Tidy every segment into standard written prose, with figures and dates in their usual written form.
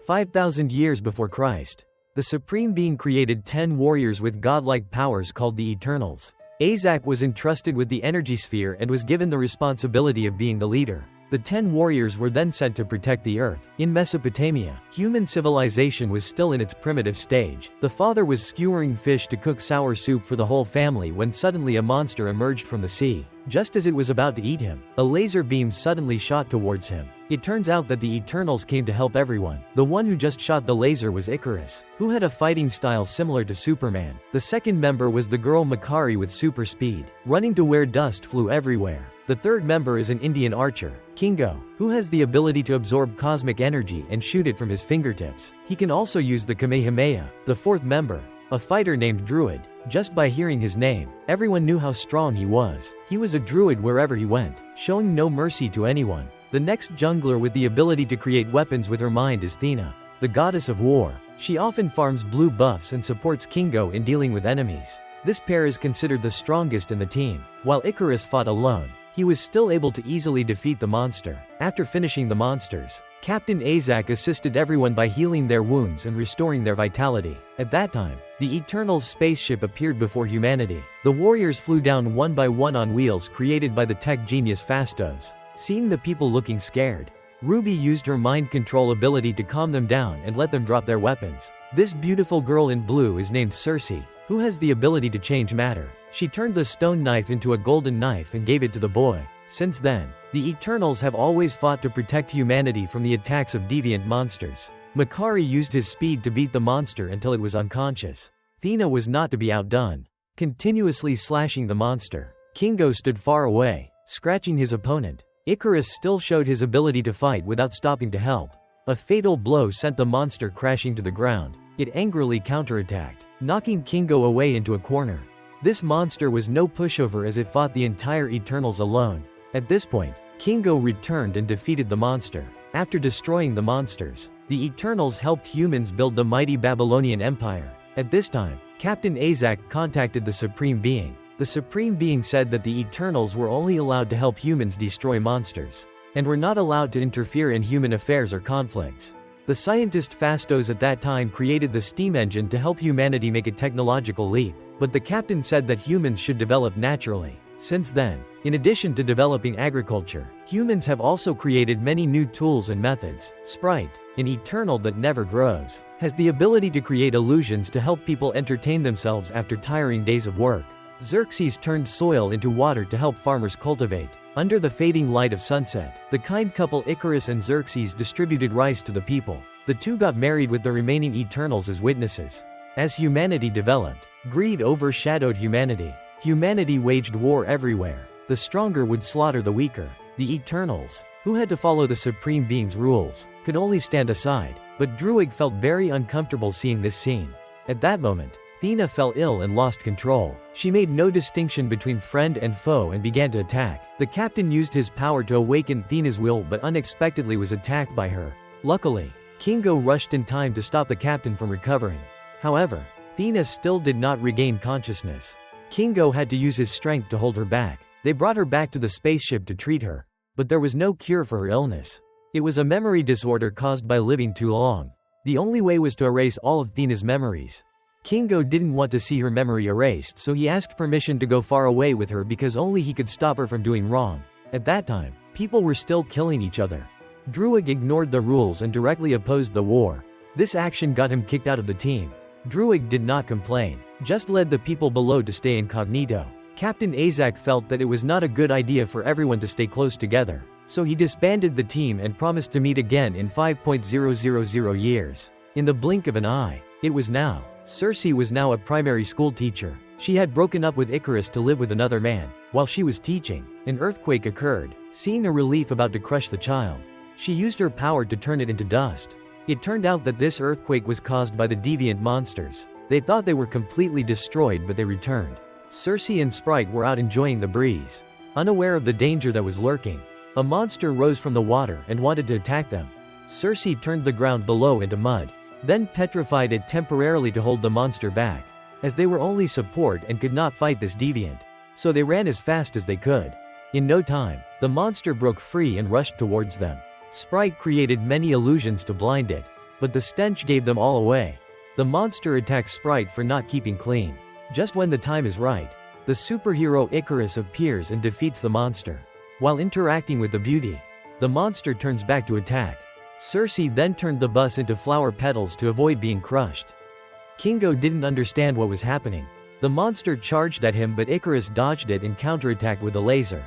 5,000 years before Christ, the Supreme Being created 10 warriors with godlike powers called the Eternals. Azak was entrusted with the energy sphere and was given the responsibility of being the leader. The 10 warriors were then sent to protect the earth. In Mesopotamia, human civilization was still in its primitive stage. The father was skewering fish to cook sour soup for the whole family when suddenly a monster emerged from the sea. Just as it was about to eat him, a laser beam suddenly shot towards him. It turns out that the Eternals came to help everyone. The one who just shot the laser was Icarus, who had a fighting style similar to Superman. The second member was the girl Makari with super speed, running to where dust flew everywhere. The third member is an Indian archer, Kingo, who has the ability to absorb cosmic energy and shoot it from his fingertips. He can also use the Kamehameha. The fourth member, a fighter named Druid. Just by hearing his name, everyone knew how strong he was. He was a druid wherever he went, showing no mercy to anyone. The next jungler with the ability to create weapons with her mind is Thena, the goddess of war. She often farms blue buffs and supports Kingo in dealing with enemies. This pair is considered the strongest in the team. While Icarus fought alone, he was still able to easily defeat the monster. After finishing the monsters, Captain Azak assisted everyone by healing their wounds and restoring their vitality. At that time, the Eternals spaceship appeared before humanity. The warriors flew down one by one on wheels created by the tech genius Phastos. Seeing the people looking scared, Ruby used her mind control ability to calm them down and let them drop their weapons. This beautiful girl in blue is named Cersei, who has the ability to change matter. She turned the stone knife into a golden knife and gave it to the boy. Since then, the Eternals have always fought to protect humanity from the attacks of deviant monsters. Makari used his speed to beat the monster until it was unconscious. Thena was not to be outdone, continuously slashing the monster. Kingo stood far away, scratching his opponent. Icarus still showed his ability to fight without stopping to help. A fatal blow sent the monster crashing to the ground. It angrily counterattacked, knocking Kingo away into a corner. This monster was no pushover as it fought the entire Eternals alone. At this point, Kingo returned and defeated the monster. After destroying the monsters, the Eternals helped humans build the mighty Babylonian Empire. At this time, Captain Azak contacted the Supreme Being. The Supreme Being said that the Eternals were only allowed to help humans destroy monsters, and were not allowed to interfere in human affairs or conflicts. The scientist Phastos at that time created the steam engine to help humanity make a technological leap, but the captain said that humans should develop naturally. Since then, in addition to developing agriculture, humans have also created many new tools and methods. Sprite, an Eternal that never grows, has the ability to create illusions to help people entertain themselves after tiring days of work. Xerxes turned soil into water to help farmers cultivate. Under the fading light of sunset, the kind couple Icarus and Xerxes distributed rice to the people. The two got married with the remaining Eternals as witnesses. As humanity developed, greed overshadowed humanity. Humanity waged war everywhere. The stronger would slaughter the weaker. The Eternals, who had to follow the Supreme Being's rules, could only stand aside. But Druid felt very uncomfortable seeing this scene. At that moment, Thena fell ill and lost control. She made no distinction between friend and foe and began to attack. The captain used his power to awaken Thena's will but unexpectedly was attacked by her. Luckily, Kingo rushed in time to stop the captain from recovering. However, Thena still did not regain consciousness. Kingo had to use his strength to hold her back. They brought her back to the spaceship to treat her. But there was no cure for her illness. It was a memory disorder caused by living too long. The only way was to erase all of Thena's memories. Kingo didn't want to see her memory erased, so he asked permission to go far away with her because only he could stop her from doing wrong. At that time, people were still killing each other. Druid ignored the rules and directly opposed the war. This action got him kicked out of the team. Druid did not complain, just led the people below to stay incognito. Captain Azak felt that it was not a good idea for everyone to stay close together, so he disbanded the team and promised to meet again in 5,000 years. In the blink of an eye, it was now. Cersei was now a primary school teacher. She had broken up with Icarus to live with another man. While she was teaching, an earthquake occurred. Seeing a relief about to crush the child, she used her power to turn it into dust. It turned out that this earthquake was caused by the deviant monsters. They thought they were completely destroyed, but they returned. Cersei and Sprite were out enjoying the breeze, unaware of the danger that was lurking. A monster rose from the water and wanted to attack them. Cersei turned the ground below into mud, then petrified it temporarily to hold the monster back, as they were only support and could not fight this deviant. So they ran as fast as they could. In no time, the monster broke free and rushed towards them. Sprite created many illusions to blind it, but the stench gave them all away. The monster attacks Sprite for not keeping clean. Just when the time is right, the superhero Icarus appears and defeats the monster. While interacting with the beauty, the monster turns back to attack. Cersei then turned the bus into flower petals to avoid being crushed. Kingo didn't understand what was happening. The monster charged at him, but Icarus dodged it and counterattacked with a laser.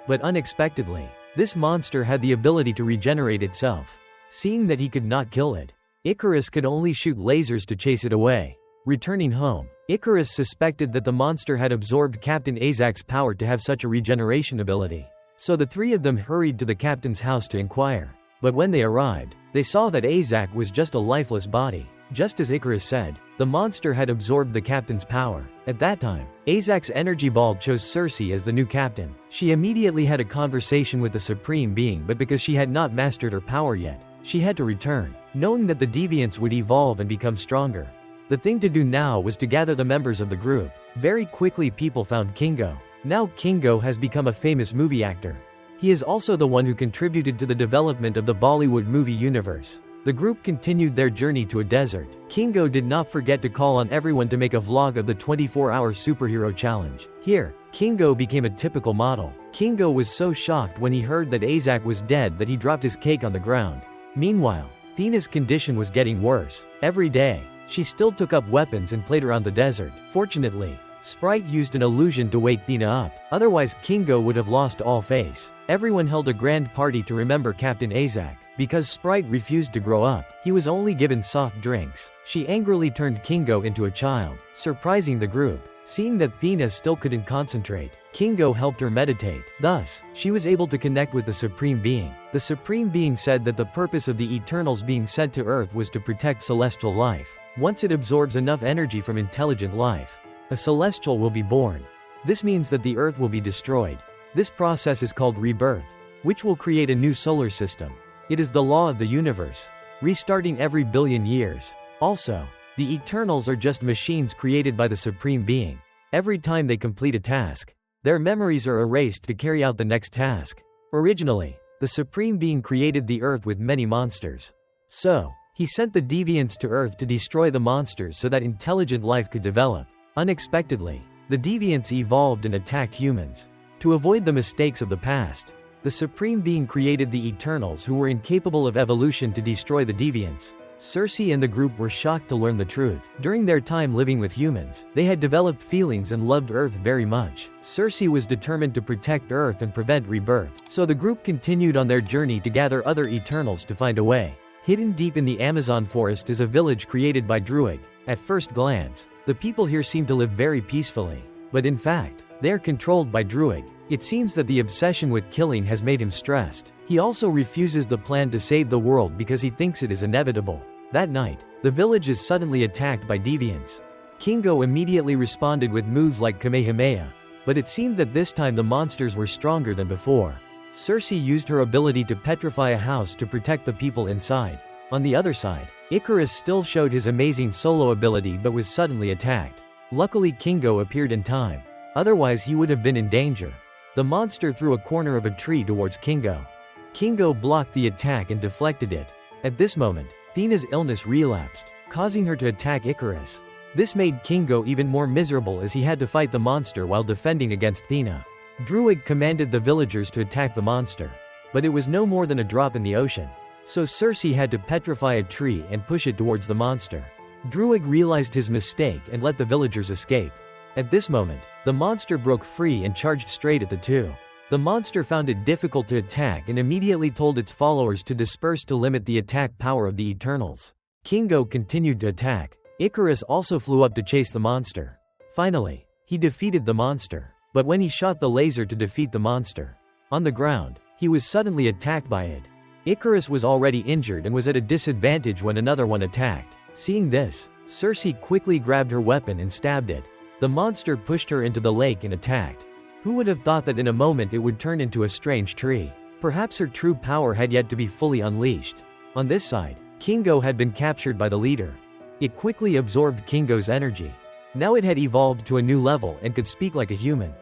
But unexpectedly, this monster had the ability to regenerate itself. Seeing that he could not kill it, Icarus could only shoot lasers to chase it away. Returning home, Icarus suspected that the monster had absorbed Captain Azak's power to have such a regeneration ability. So the three of them hurried to the captain's house to inquire. But when they arrived, they saw that Azak was just a lifeless body. Just as Icarus said, the monster had absorbed the captain's power. At that time, Azak's energy ball chose Cersei as the new captain. She immediately had a conversation with the Supreme Being, but because she had not mastered her power yet, she had to return, knowing that the deviants would evolve and become stronger. The thing to do now was to gather the members of the group. Very quickly people found Kingo. Now Kingo has become a famous movie actor. He is also the one who contributed to the development of the Bollywood movie universe. The group continued their journey to a desert. Kingo did not forget to call on everyone to make a vlog of the 24-hour superhero challenge. Here, Kingo became a typical model. Kingo was so shocked when he heard that Azak was dead that he dropped his cake on the ground. Meanwhile, Thena's condition was getting worse. Every day, she still took up weapons and played around the desert. Fortunately, Sprite used an illusion to wake Thena up. Otherwise, Kingo would have lost all face. Everyone held a grand party to remember Captain Azak. Because Sprite refused to grow up, he was only given soft drinks. She angrily turned Kingo into a child, surprising the group. Seeing that Thena still couldn't concentrate, Kingo helped her meditate. Thus, she was able to connect with the Supreme Being. The Supreme Being said that the purpose of the Eternals being sent to Earth was to protect celestial life. Once it absorbs enough energy from intelligent life, a celestial will be born. This means that the Earth will be destroyed. This process is called rebirth, which will create a new solar system. It is the law of the universe, restarting every billion years. Also, the Eternals are just machines created by the Supreme Being. Every time they complete a task, their memories are erased to carry out the next task. Originally, the Supreme Being created the Earth with many monsters. So, he sent the deviants to Earth to destroy the monsters so that intelligent life could develop. Unexpectedly, the deviants evolved and attacked humans. To avoid the mistakes of the past, the Supreme Being created the Eternals, who were incapable of evolution, to destroy the deviants. Cersei and the group were shocked to learn the truth. During their time living with humans, they had developed feelings and loved Earth very much. Cersei was determined to protect Earth and prevent rebirth. So the group continued on their journey to gather other Eternals to find a way. Hidden deep in the Amazon forest is a village created by Druid. At first glance, the people here seem to live very peacefully. But in fact, they are controlled by Druid. It seems that the obsession with killing has made him stressed. He also refuses the plan to save the world because he thinks it is inevitable. That night, the village is suddenly attacked by deviants. Kingo immediately responded with moves like Kamehameha, but it seemed that this time the monsters were stronger than before. Cersei used her ability to petrify a house to protect the people inside. On the other side, Icarus still showed his amazing solo ability but was suddenly attacked. Luckily, Kingo appeared in time. Otherwise, he would have been in danger. The monster threw a corner of a tree towards Kingo. Kingo blocked the attack and deflected it. At this moment, Thena's illness relapsed, causing her to attack Icarus. This made Kingo even more miserable as he had to fight the monster while defending against Thena. Druid commanded the villagers to attack the monster. But it was no more than a drop in the ocean. So Cersei had to petrify a tree and push it towards the monster. Druid realized his mistake and let the villagers escape. At this moment, the monster broke free and charged straight at the two. The monster found it difficult to attack and immediately told its followers to disperse to limit the attack power of the Eternals. Kingo continued to attack. Icarus also flew up to chase the monster. Finally, he defeated the monster. But when he shot the laser to defeat the monster, on the ground, he was suddenly attacked by it. Icarus was already injured and was at a disadvantage when another one attacked. Seeing this, Cersei quickly grabbed her weapon and stabbed it. The monster pushed her into the lake and attacked. Who would have thought that in a moment it would turn into a strange tree? Perhaps her true power had yet to be fully unleashed. On this side, Kingo had been captured by the leader. It quickly absorbed Kingo's energy. Now it had evolved to a new level and could speak like a human.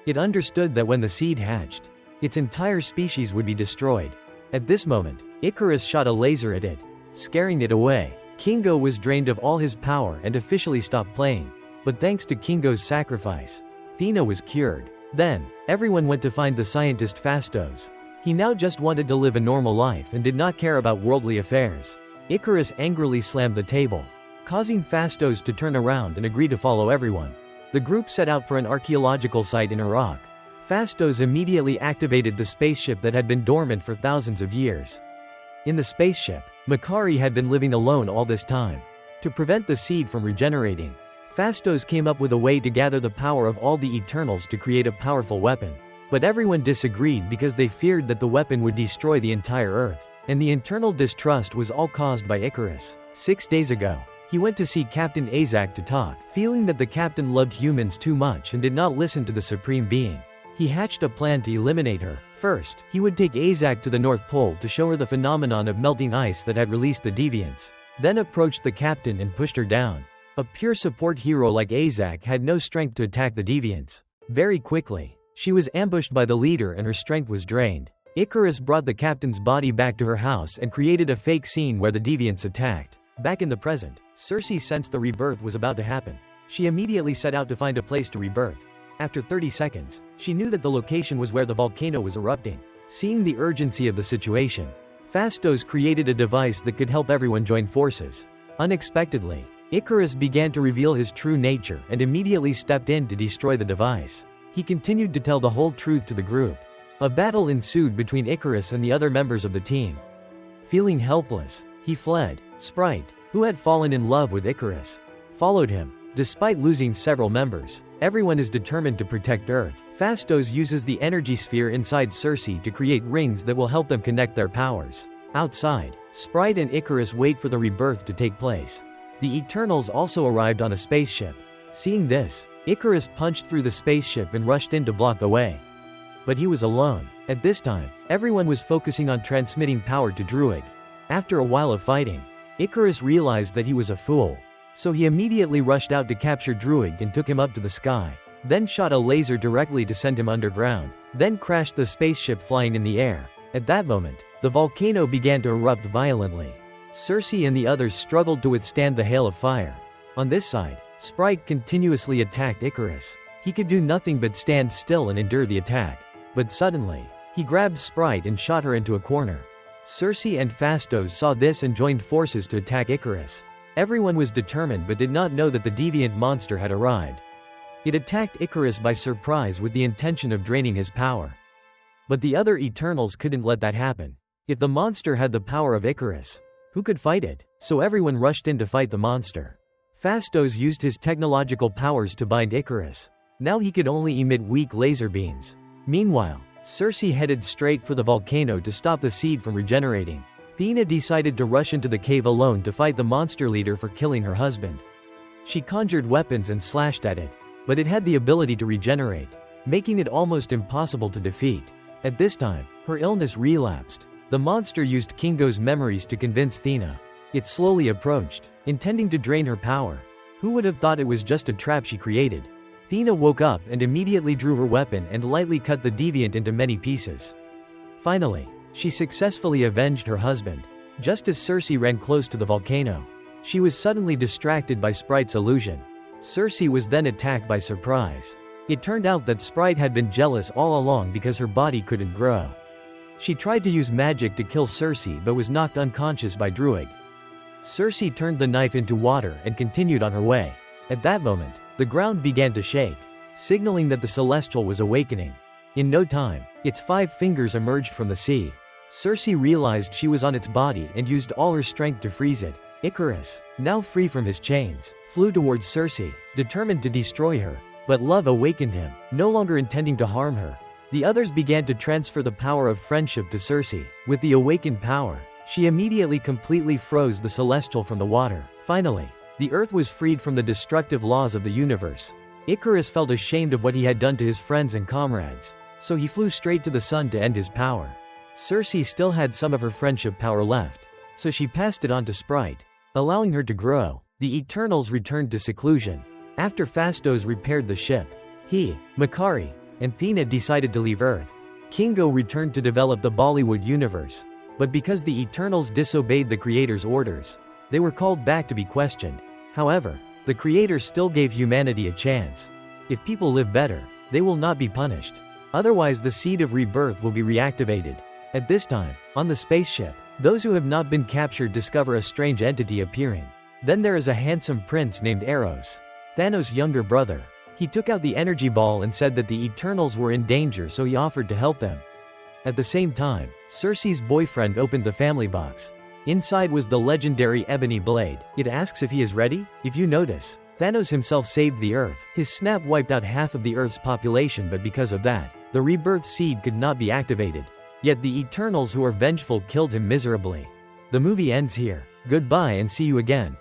It understood that when the seed hatched, its entire species would be destroyed. At this moment, Icarus shot a laser at it. scaring it away. Kingo was drained of all his power and officially stopped playing. But thanks to Kingo's sacrifice, Athena was cured. Then, everyone went to find the scientist Fastos. He now just wanted to live a normal life and did not care about worldly affairs. Icarus angrily slammed the table, causing Fastos to turn around and agree to follow everyone. The group set out for an archaeological site in Iraq. Fastos immediately activated the spaceship that had been dormant for thousands of years. In the spaceship, Makari had been living alone all this time. To prevent the seed from regenerating, Fastos came up with a way to gather the power of all the Eternals to create a powerful weapon. But everyone disagreed because they feared that the weapon would destroy the entire Earth. And the internal distrust was all caused by Icarus. 6 days ago, he went to see Captain Azak to talk, feeling that the captain loved humans too much and did not listen to the Supreme Being. He hatched a plan to eliminate her. First, he would take Azak to the North Pole to show her the phenomenon of melting ice that had released the deviants. Then approached the captain and pushed her down. A pure support hero like Azak had no strength to attack the deviants. Very quickly, she was ambushed by the leader and her strength was drained. Icarus brought the captain's body back to her house and created a fake scene where the deviants attacked. Back in the present, Circe sensed the rebirth was about to happen. She immediately set out to find a place to rebirth. After 30 seconds, she knew that the location was where the volcano was erupting. Seeing the urgency of the situation, Fastos created a device that could help everyone join forces. Unexpectedly, Icarus began to reveal his true nature and immediately stepped in to destroy the device. He continued to tell the whole truth to the group. A battle ensued between Icarus and the other members of the team. Feeling helpless, he fled. Sprite, who had fallen in love with Icarus, followed him. Despite losing several members, everyone is determined to protect Earth. Fastos uses the energy sphere inside Circe to create rings that will help them connect their powers. Outside, Sprite and Icarus wait for the rebirth to take place. The Eternals also arrived on a spaceship. Seeing this, Icarus punched through the spaceship and rushed in to block the way. But he was alone. At this time, everyone was focusing on transmitting power to Druid. After a while of fighting, Icarus realized that he was a fool. So he immediately rushed out to capture Druid and took him up to the sky. Then shot a laser directly to send him underground. Then crashed the spaceship flying in the air. At that moment, the volcano began to erupt violently. Circe and the others struggled to withstand the hail of fire. On this side, Sprite continuously attacked Icarus. He could do nothing but stand still and endure the attack. But suddenly, he grabbed Sprite and shot her into a corner. Circe and Fastos saw this and joined forces to attack Icarus. Everyone was determined but did not know that the deviant monster had arrived. It attacked Icarus by surprise with the intention of draining his power. But the other Eternals couldn't let that happen. If the monster had the power of Icarus, who could fight it? So everyone rushed in to fight the monster. Fastos used his technological powers to bind Icarus. Now he could only emit weak laser beams. Meanwhile, Circe headed straight for the volcano to stop the seed from regenerating. Athena decided to rush into the cave alone to fight the monster leader for killing her husband. She conjured weapons and slashed at it, but it had the ability to regenerate, making it almost impossible to defeat. At this time, her illness relapsed. The monster used Kingo's memories to convince Athena. It slowly approached, intending to drain her power. Who would have thought it was just a trap she created? Athena woke up and immediately drew her weapon and lightly cut the deviant into many pieces. Finally, she successfully avenged her husband. Just as Circe ran close to the volcano, she was suddenly distracted by Sprite's illusion. Circe was then attacked by surprise. It turned out that Sprite had been jealous all along because her body couldn't grow. She tried to use magic to kill Circe but was knocked unconscious by Druid. Circe turned the knife into water and continued on her way. At that moment, the ground began to shake, signaling that the Celestial was awakening. In no time, its 5 fingers emerged from the sea. Circe realized she was on its body and used all her strength to freeze it. Icarus, now free from his chains, flew towards Circe, determined to destroy her. But love awakened him, no longer intending to harm her. The others began to transfer the power of friendship to Circe. With the awakened power, she immediately completely froze the Celestial from the water. Finally, the Earth was freed from the destructive laws of the universe. Icarus felt ashamed of what he had done to his friends and comrades, so he flew straight to the sun to end his power. Circe still had some of her friendship power left, so she passed it on to Sprite, allowing her to grow. The Eternals returned to seclusion. After Fastos repaired the ship, he, Makari, and Athena decided to leave Earth. Kingo returned to develop the Bollywood universe. But because the Eternals disobeyed the Creator's orders, they were called back to be questioned. However, the Creator still gave humanity a chance. If people live better, they will not be punished. Otherwise, the seed of rebirth will be reactivated. At this time, on the spaceship, those who have not been captured discover a strange entity appearing. Then there is a handsome prince named Eros, Thanos' younger brother. He took out the energy ball and said that the Eternals were in danger, so he offered to help them. At the same time, Cersei's boyfriend opened the family box. Inside was the legendary ebony blade. It asks if he is ready. If you notice, Thanos himself saved the Earth. His snap wiped out half of the Earth's population, but because of that, the rebirth seed could not be activated. Yet the Eternals who are vengeful killed him miserably. The movie ends here. Goodbye and see you again.